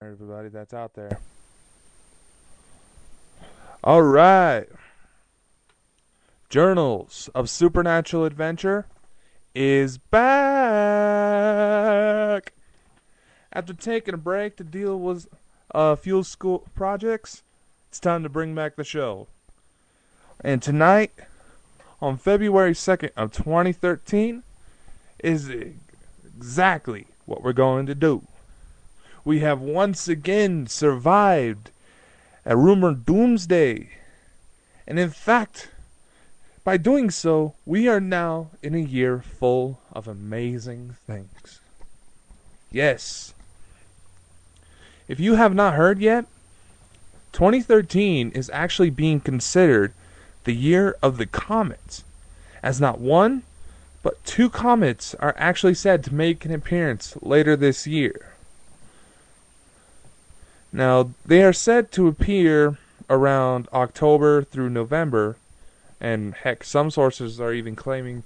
Everybody that's out there. All right. Journals of Supernatural Adventure is back. After taking a break to deal with fuel school projects, it's time to bring back the show. And tonight, on February 2nd of 2013, is exactly what we're going to do. We have once again survived a rumored doomsday. And in fact, by doing so, we are now in a year full of amazing things. Yes. If you have not heard yet, 2013 is actually being considered the year of the comets, as not one, but two comets are actually said to make an appearance later this year. Now, they are said to appear around October through November, and heck, some sources are even claiming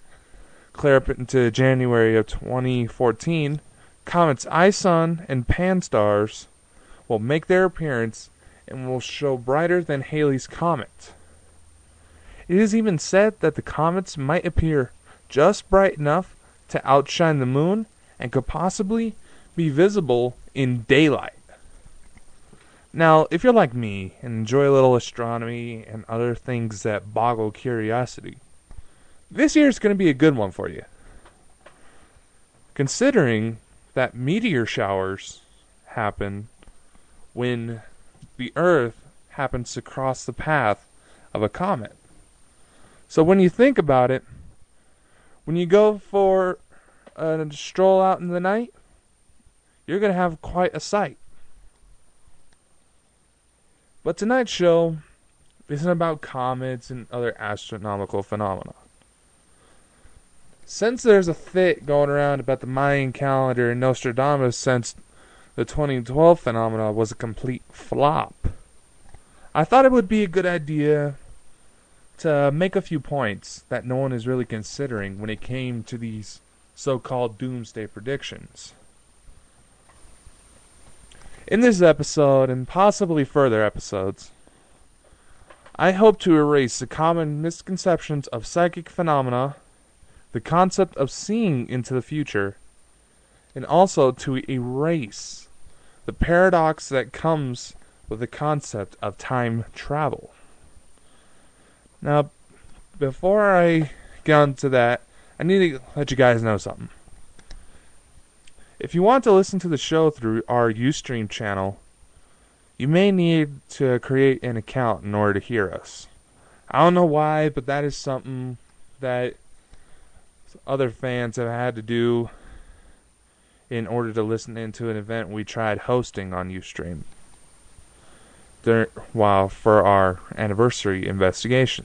clear up into January of 2014. Comets Ison and Pan-STARRS will make their appearance and will show brighter than Halley's Comet. It is even said that the comets might appear just bright enough to outshine the moon and could possibly be visible in daylight. Now, if you're like me and enjoy a little astronomy and other things that boggle curiosity, this year is going to be a good one for you. Considering that meteor showers happen when the Earth happens to cross the path of a comet. So when you think about it, when you go for a stroll out in the night, you're going to have quite a sight. But tonight's show isn't about comets and other astronomical phenomena. Since there's a fit going around about the Mayan calendar and Nostradamus since the 2012 phenomena was a complete flop, I thought it would be a good idea to make a few points that no one is really considering when it came to these so-called doomsday predictions. In this episode, and possibly further episodes, I hope to erase the common misconceptions of psychic phenomena, the concept of seeing into the future, and also to erase the paradox that comes with the concept of time travel. Now, before I get on to that, I need to let you guys know something. If you want to listen to the show through our USTREAM channel, you may need to create an account in order to hear us. I don't know why, but that is something that other fans have had to do in order to listen into an event we tried hosting on USTREAM for our anniversary investigation.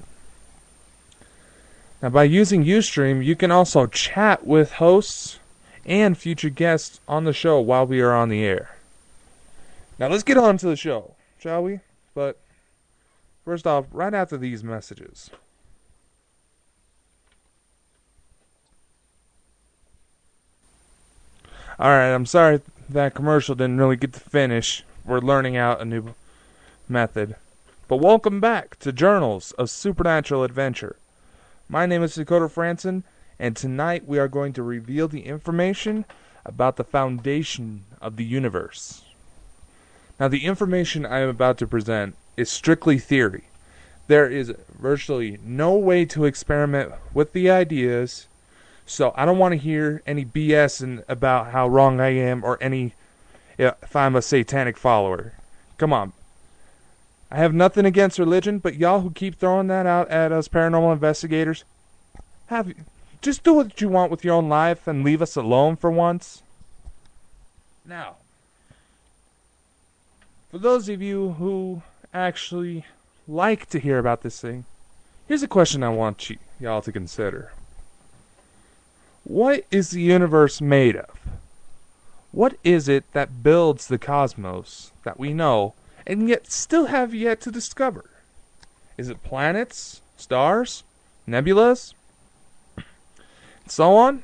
Now, by using USTREAM, you can also chat with hosts and future guests on the show while we are on the air. Now let's get on to the show, shall we? But first off, right after these messages. Alright, I'm sorry that commercial didn't really get to finish. We're learning out a new method. But welcome back to Journals of Supernatural Adventure. My name is Dakota Franson, and tonight we are going to reveal the information about the foundation of the universe. Now, the information I am about to present is strictly theory. There is virtually no way to experiment with the ideas, so I don't want to hear any BS about how wrong I am or if I'm a satanic follower. Come on. I have nothing against religion, but y'all who keep throwing that out at us paranormal investigators, just do what you want with your own life and leave us alone for once. Now, for those of you who actually like to hear about this thing, here's a question I want y'all to consider. What is the universe made of? What is it that builds the cosmos that we know and yet still have yet to discover? Is it planets, stars, nebulas, so on?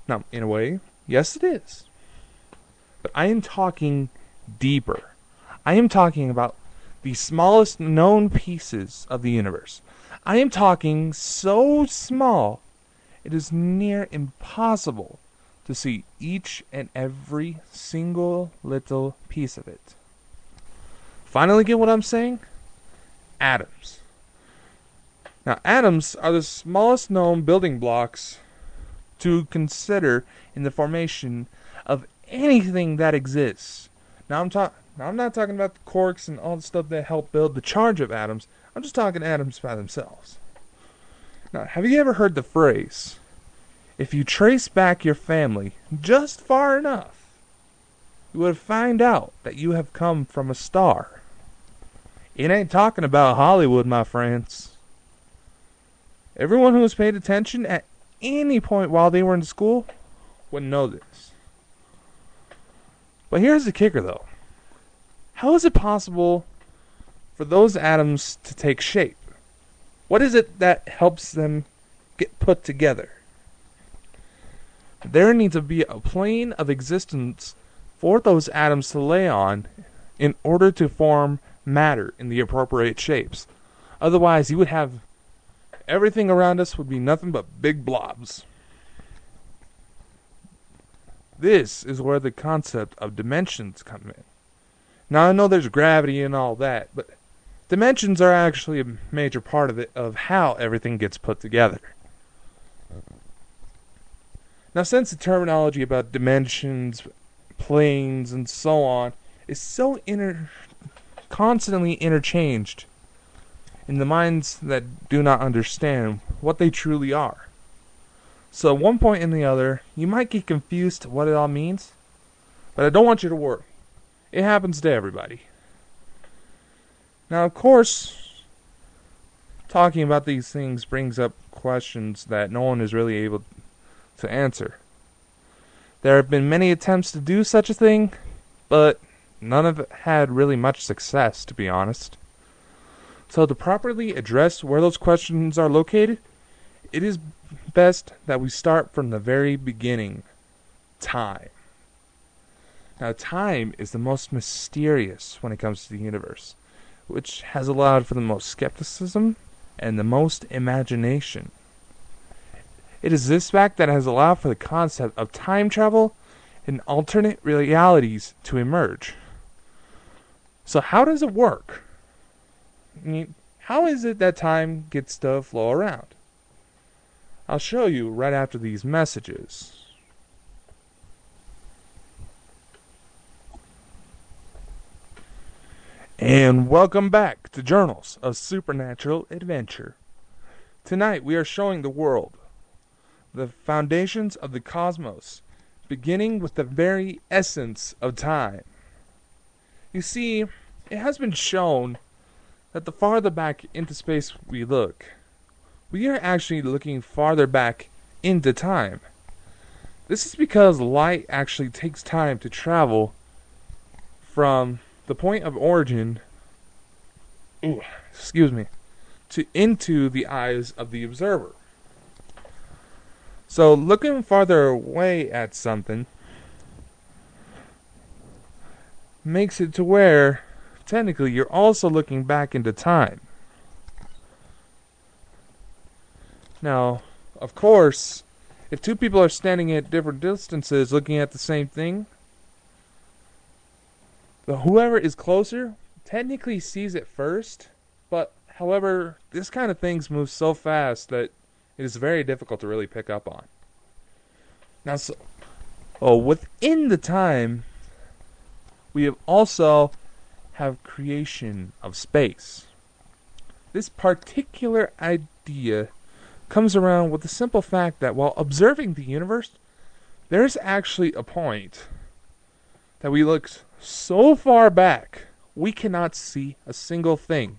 Now, in a way, yes it is. But I am talking deeper. I am talking about the smallest known pieces of the universe. I am talking so small, it is near impossible to see each and every single little piece of it. Finally get what I'm saying? Atoms. Now, atoms are the smallest known building blocks to consider in the formation of anything that exists. Now, I'm not talking about the quarks and all the stuff that help build the charge of atoms. I'm just talking atoms by themselves. Now, have you ever heard the phrase, if you trace back your family just far enough, you would find out that you have come from a star? It ain't talking about Hollywood, my friends. Everyone who has paid attention at any point while they were in school would know this. But here's the kicker, though. How is it possible for those atoms to take shape? What is it that helps them get put together? There needs to be a plane of existence for those atoms to lay on in order to form matter in the appropriate shapes. Otherwise, you would have everything around us would be nothing but big blobs. This is where the concept of dimensions come in. Now, I know there's gravity and all that, but dimensions are actually a major part of it, of how everything gets put together. Now, since the terminology about dimensions, planes, and so on is so constantly interchanged in the minds that do not understand what they truly are. So at one point and the other, you might get confused what it all means, but I don't want you to worry. It happens to everybody. Now, of course, talking about these things brings up questions that no one is really able to answer. There have been many attempts to do such a thing, but none of it had really much success, to be honest. So to properly address where those questions are located, it is best that we start from the very beginning. Time. Now, time is the most mysterious when it comes to the universe, which has allowed for the most skepticism and the most imagination. It is this fact that has allowed for the concept of time travel and alternate realities to emerge. So how does it work? I mean, how is it that time gets to flow around? I'll show you right after these messages. And welcome back to Journals of Supernatural Adventure. Tonight we are showing the world the foundations of the cosmos, beginning with the very essence of time. You see, it has been shown that the farther back into space we look, we are actually looking farther back into time. This is because light actually takes time to travel from the point of origin, to into the eyes of the observer. So looking farther away at something makes it to where technically you're also looking back into time. Now, of course, if two people are standing at different distances looking at the same thing, whoever is closer technically sees it first, but however, this kind of things move so fast that it is very difficult to really pick up on. Now, within the time, we also have creation of space. This particular idea comes around with the simple fact that while observing the universe, there's actually a point that we look so far back, we cannot see a single thing.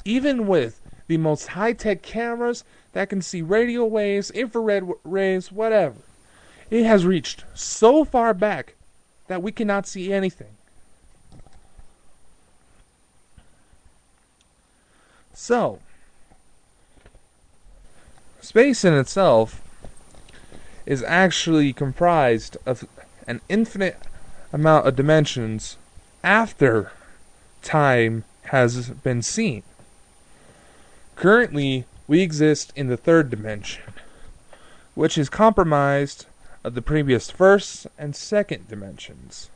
Even with the most high-tech cameras that can see radio waves, infrared rays, whatever, it has reached so far back that we cannot see anything. So, space in itself is actually comprised of an infinite amount of dimensions after time has been seen. Currently, we exist in the third dimension, which is comprised of the previous first and second dimensions.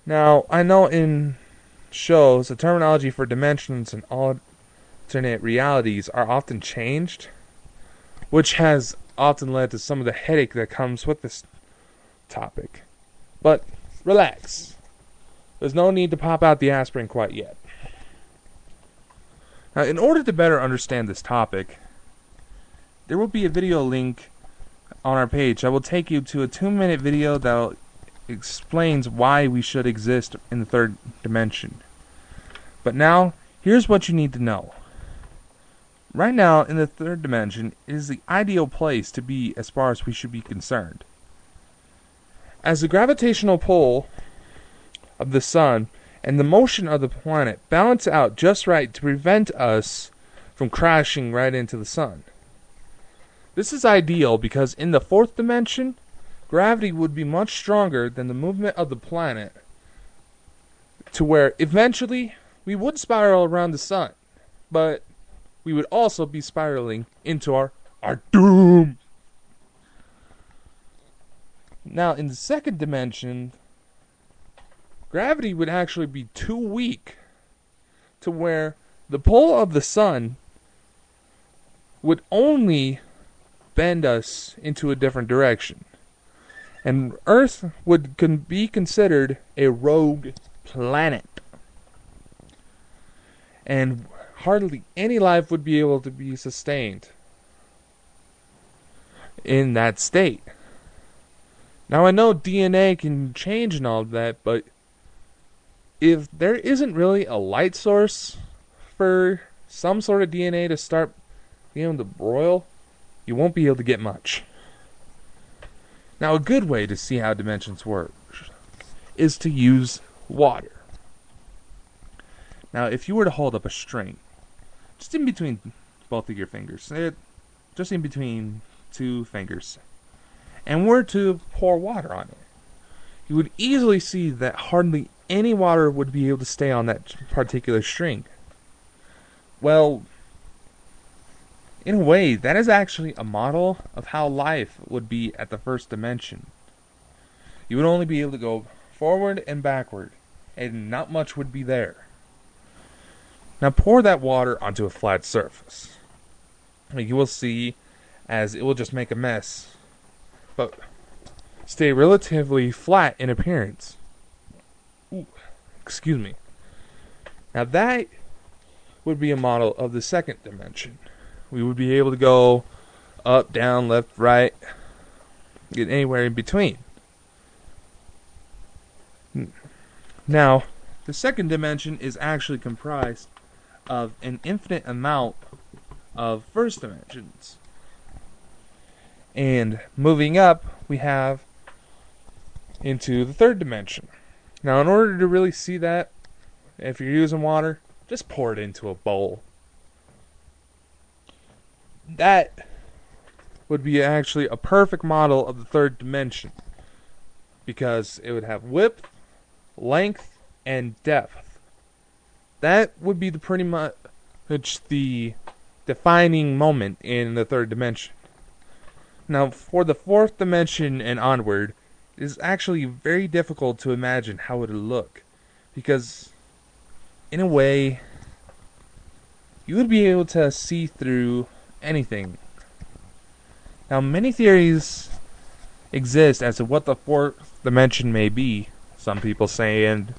Now, I know in shows, the terminology for dimensions and alternate realities are often changed, which has often led to some of the headache that comes with this topic. But relax. There's no need to pop out the aspirin quite yet. Now, in order to better understand this topic, there will be a video link on our page that will take you to a 2-minute video that explains why we should exist in the third dimension. But now, here's what you need to know. Right now, in the third dimension, it is the ideal place to be as far as we should be concerned. As the gravitational pull of the sun and the motion of the planet balance out just right to prevent us from crashing right into the sun. This is ideal because in the fourth dimension, gravity would be much stronger than the movement of the planet, to where eventually we would spiral around the sun, but we would also be spiraling into our doom. Now, in the second dimension, gravity would actually be too weak to where the pull of the sun would only bend us into a different direction. And Earth would be considered a rogue planet. And hardly any life would be able to be sustained in that state. Now, I know DNA can change and all of that, but if there isn't really a light source for some sort of DNA to start being able to broil, you won't be able to get much. Now, a good way to see how dimensions work is to use water. Now, if you were to hold up a string, just in between both of your fingers, just in between 2 fingers, and were to pour water on it, you would easily see that hardly any water would be able to stay on that particular string. Well, in a way, that is actually a model of how life would be at the first dimension. You would only be able to go forward and backward, and not much would be there. Now pour that water onto a flat surface. You will see as it will just make a mess, but stay relatively flat in appearance. Ooh, excuse me. Now that would be a model of the second dimension. We would be able to go up, down, left, right, get anywhere in between. Now, the second dimension is actually comprised of an infinite amount of first dimensions. And moving up, we have into the third dimension. Now, in order to really see that, if you're using water, just pour it into a bowl. That would be actually a perfect model of the third dimension, because it would have width, length, and depth. That would be the pretty much the defining moment in the third dimension. Now, for the fourth dimension and onward, it is actually very difficult to imagine how it would look, because in a way, you would be able to see through anything. Now, many theories exist as to what the fourth dimension may be. Some people saying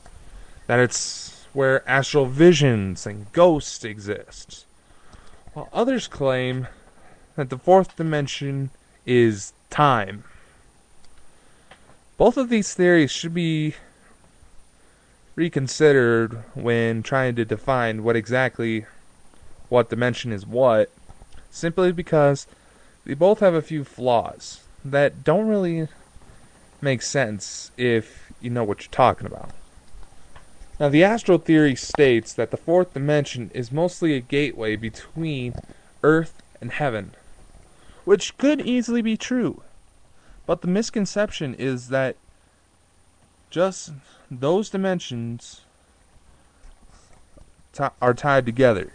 that it's where astral visions and ghosts exist, while others claim that the fourth dimension is time. Both of these theories should be reconsidered when trying to define what dimension is what, simply because they both have a few flaws that don't really make sense if you know what you're talking about. Now, the astral theory states that the fourth dimension is mostly a gateway between Earth and heaven, which could easily be true. But the misconception is that just those dimensions are tied together.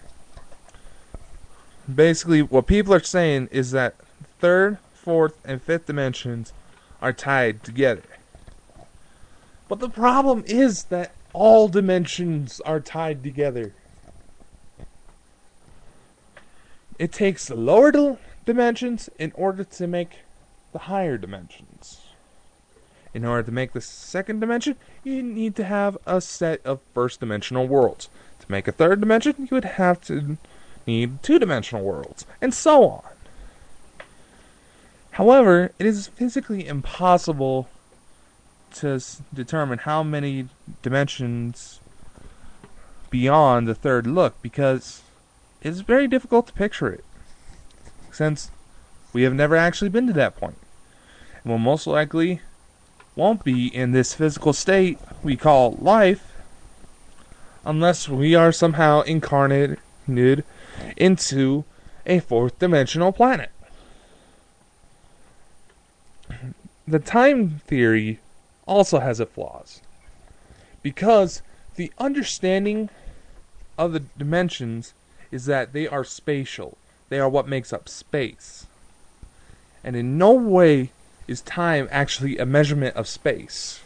Basically, what people are saying is that third, fourth, and fifth dimensions are tied together. But the problem is that all dimensions are tied together. It takes the lower dimensions in order to make the higher dimensions. In order to make the second dimension, you need to have a set of first dimensional worlds. To make a third dimension, you would have to need two-dimensional worlds, and so on. However, it is physically impossible to determine how many dimensions beyond the third look, because it's very difficult to picture it, since we have never actually been to that point, and will most likely won't be in this physical state we call life unless we are somehow incarnated into a fourth dimensional planet. The time theory also has its flaws, because the understanding of the dimensions is that they are spatial. They are what makes up space. And in no way is time actually a measurement of space.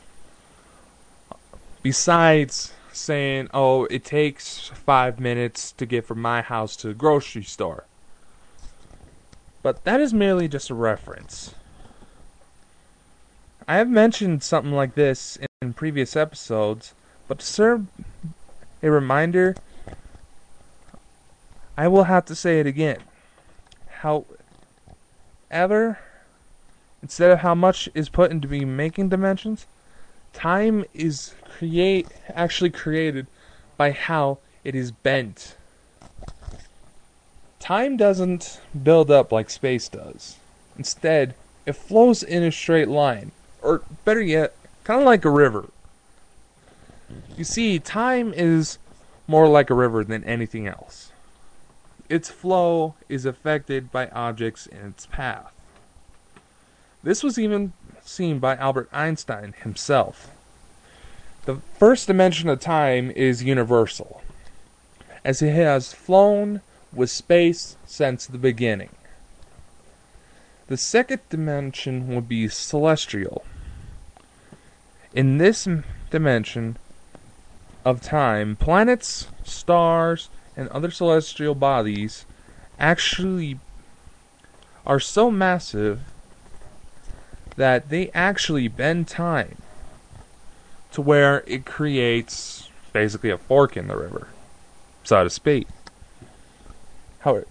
Besides saying, oh, it takes 5 minutes to get from my house to the grocery store. But that is merely just a reference. I have mentioned something like this in previous episodes, but to serve a reminder, I will have to say it again. However, instead of how much is put into making dimensions, time is actually created by how it is bent. Time doesn't build up like space does. Instead, it flows in a straight line, or better yet, kind of like a river. You see, time is more like a river than anything else. Its flow is affected by objects in its path. This was even seen by Albert Einstein himself. The first dimension of time is universal, as it has flown with space since the beginning. The second dimension would be celestial. In this dimension of time, planets, stars, and other celestial bodies actually are so massive that they actually bend time to where it creates basically a fork in the river, so to speak. However,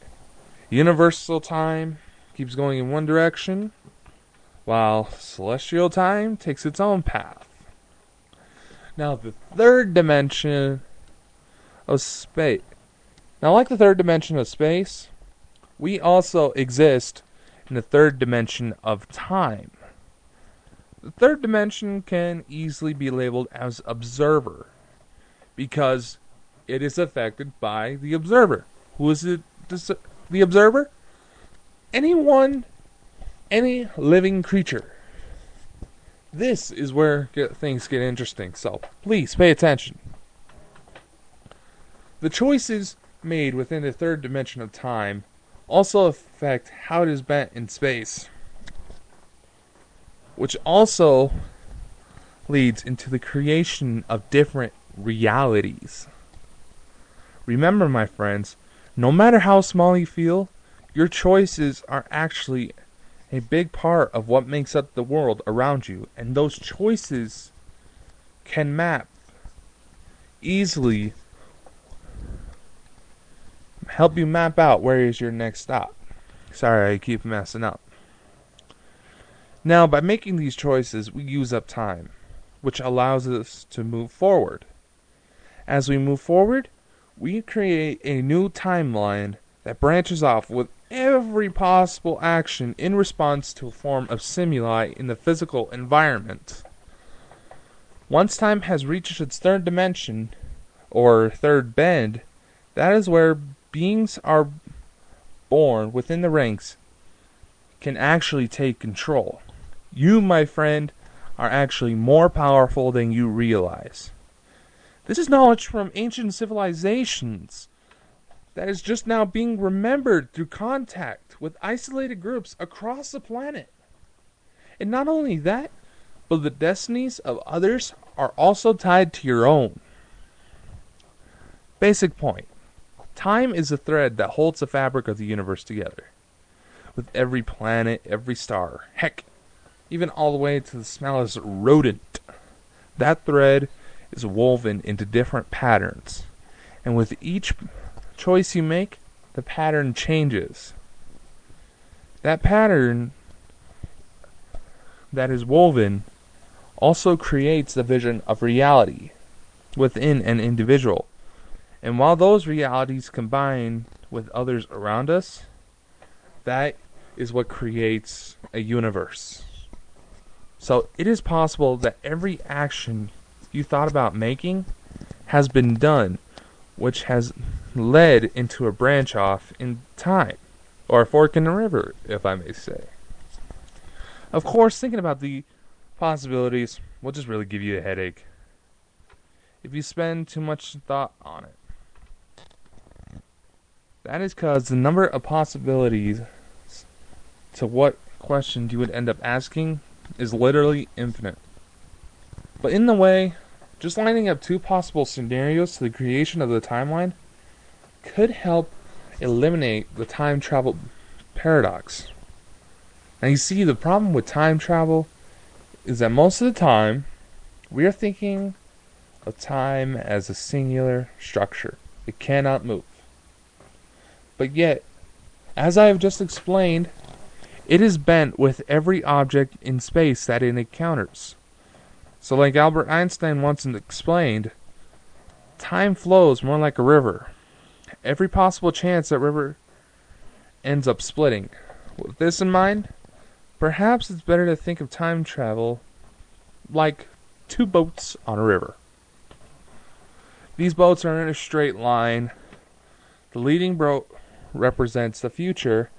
universal time keeps going in one direction, while celestial time takes its own path. Now, the third dimension of space. Now, like the third dimension of space, we also exist in the third dimension of time. The third dimension can easily be labeled as observer, because it is affected by the observer. Who is it? The observer? Any living creature. This is where things get interesting, so please pay attention. The choices made within the third dimension of time also affect how it is bent in space, which also leads into the creation of different realities. Remember, my friends, no matter how small you feel, your choices are actually a big part of what makes up the world around you, and those choices can map easily, help you map out where is your next stop. Sorry, I keep messing up. Now, by making these choices, we use up time, which allows us to move forward. As we move forward, we create a new timeline that branches off with every possible action in response to a form of stimuli in the physical environment. Once time has reached its third dimension, or third bend, that is where beings are born within the ranks can actually take control. You, my friend, are actually more powerful than you realize. This is knowledge from ancient civilizations that is just now being remembered through contact with isolated groups across the planet. And not only that, but the destinies of others are also tied to your own. Basic point. Time is a thread that holds the fabric of the universe together. With every planet, every star, heck, even all the way to the smallest rodent. That thread is woven into different patterns. And with each choice you make, the pattern changes. That pattern that is woven also creates the vision of reality within an individual. And while those realities combine with others around us, that is what creates a universe. So it is possible that every action you thought about making has been done, which has led into a branch off in time, or a fork in the river, if I may say. Of course, thinking about the possibilities will just really give you a headache if you spend too much thought on it. That is because the number of possibilities to what questions you would end up asking is literally infinite. But in the way, just lining up two possible scenarios to the creation of the timeline could help eliminate the time travel paradox. Now you see, the problem with time travel is that most of the time we are thinking of time as a singular structure. It cannot move. But yet, as I have just explained, it is bent with every object in space that it encounters. So like Albert Einstein once explained, time flows more like a river. Every possible chance that river ends up splitting. With this in mind, perhaps it's better to think of time travel like two boats on a river. These boats are in a straight line. The leading boat represents the future,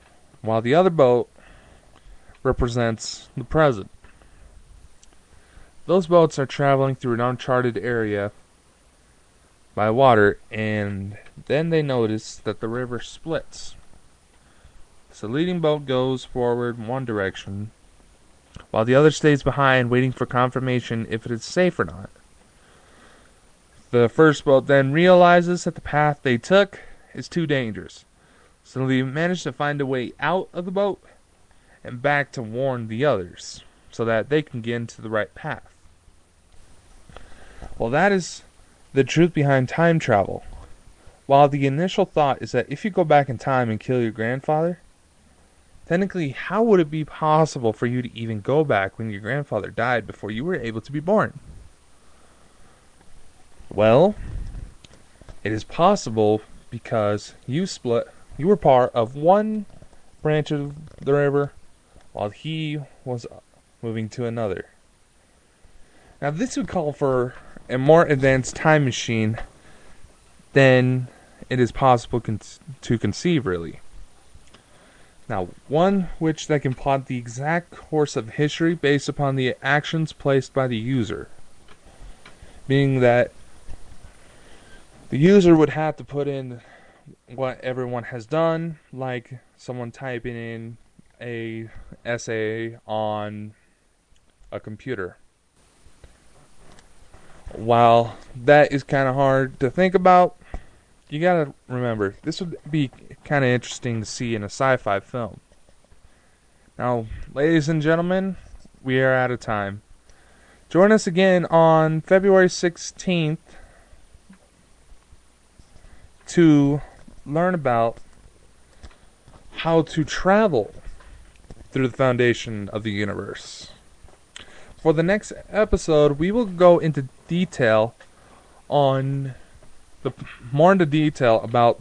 while the other boat represents the present. Those boats are traveling through an uncharted area by water, and then they notice that the river splits. So the leading boat goes forward in one direction, while the other stays behind waiting for confirmation if it is safe or not. The first boat then realizes that the path they took is too dangerous, so they manage to find a way out of the boat and back to warn the others so that they can get into the right path. Well, that is the truth behind time travel. While the initial thought is that if you go back in time and kill your grandfather, technically, how would it be possible for you to even go back when your grandfather died before you were able to be born? Well, it is possible because you were part of one branch of the river while he was moving to another. Now, this would call for a more advanced time machine than it is possible to conceive, really. Now, one which that can plot the exact course of history based upon the actions placed by the user. Meaning that the user would have to put in what everyone has done, like someone typing in a essay on a computer. While that is kind of hard to think about, you gotta remember, this would be kind of interesting to see in a sci-fi film. Now, ladies and gentlemen, we are out of time. Join us again on February 16th to learn about how to travel through the foundation of the universe. For the next episode, we will go into detail about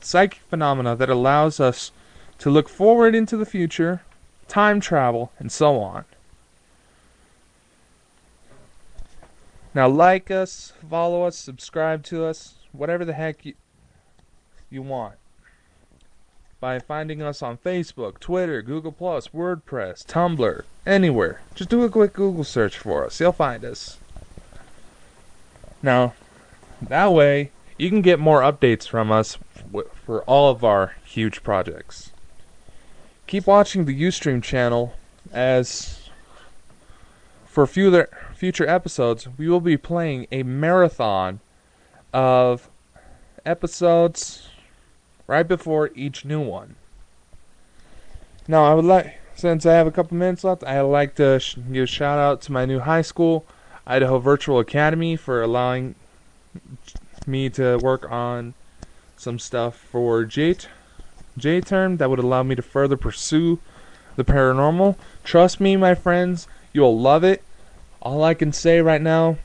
psychic phenomena that allows us to look forward into the future, time travel, and so on. Now, like us, follow us, subscribe to us, whatever the heck you want. by finding us on Facebook, Twitter, Google+, WordPress, Tumblr, anywhere. Just do a quick Google search for us. You'll find us. Now, that way, you can get more updates from us for all of our huge projects. Keep watching the USTREAM channel, as for future episodes, we will be playing a marathon of episodes right before each new one. Now, since I have a couple minutes left, I'd like to give a shout out to my new high school, Idaho Virtual Academy, for allowing me to work on some stuff for J-term that would allow me to further pursue the paranormal. Trust me, my friends, you'll love it. All I can say right now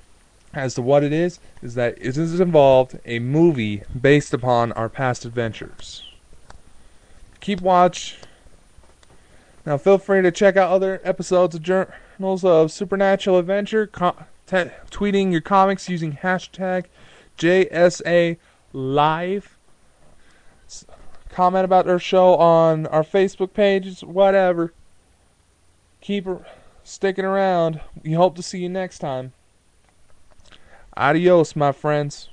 as to what it is that it has involved a movie based upon our past adventures. Keep watch. Now feel free to check out other episodes of Journals of Supernatural Adventure, tweeting your comics using hashtag JSALive. Comment about our show on our Facebook pages, whatever. Keep sticking around. We hope to see you next time. Adios, my friends.